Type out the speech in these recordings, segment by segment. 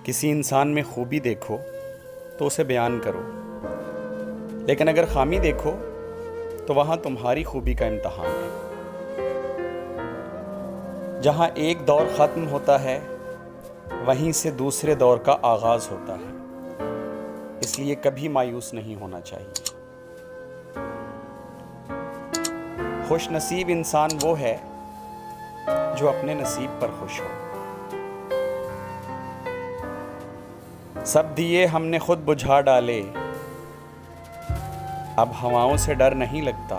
کسی انسان میں خوبی دیکھو تو اسے بیان کرو، لیکن اگر خامی دیکھو تو وہاں تمہاری خوبی کا امتحان ہے۔ جہاں ایک دور ختم ہوتا ہے وہیں سے دوسرے دور کا آغاز ہوتا ہے، اس لیے کبھی مایوس نہیں ہونا چاہیے۔ خوش نصیب انسان وہ ہے جو اپنے نصیب پر خوش ہو۔ سب دیے ہم نے خود بجھا ڈالے، اب ہواؤں سے ڈر نہیں لگتا۔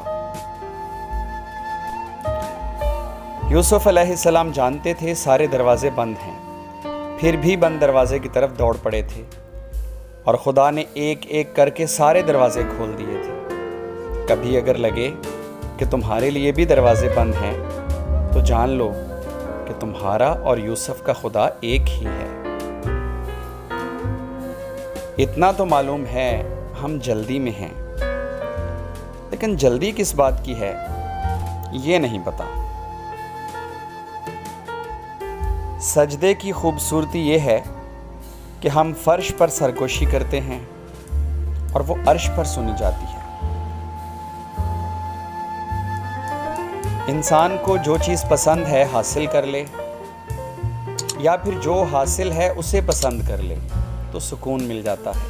یوسف علیہ السلام جانتے تھے سارے دروازے بند ہیں، پھر بھی بند دروازے کی طرف دوڑ پڑے تھے، اور خدا نے ایک ایک کر کے سارے دروازے کھول دیے تھے۔ کبھی اگر لگے کہ تمہارے لیے بھی دروازے بند ہیں تو جان لو کہ تمہارا اور یوسف کا خدا ایک ہی ہے۔ اتنا تو معلوم ہے ہم جلدی میں ہیں، لیکن جلدی کس بات کی ہے یہ نہیں پتا۔ سجدے کی خوبصورتی یہ ہے کہ ہم فرش پر سرگوشی کرتے ہیں اور وہ عرش پر سنی جاتی ہے۔ انسان کو جو چیز پسند ہے حاصل کر لے، یا پھر جو حاصل ہے اسے پسند کر لے تو سکون مل جاتا ہے۔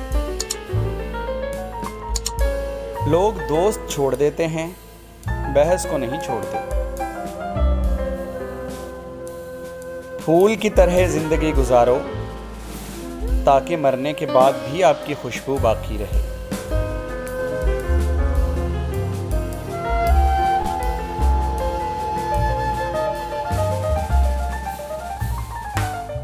لوگ دوست چھوڑ دیتے ہیں، بحث کو نہیں چھوڑتے۔ پھول کی طرح زندگی گزارو تاکہ مرنے کے بعد بھی آپ کی خوشبو باقی رہے۔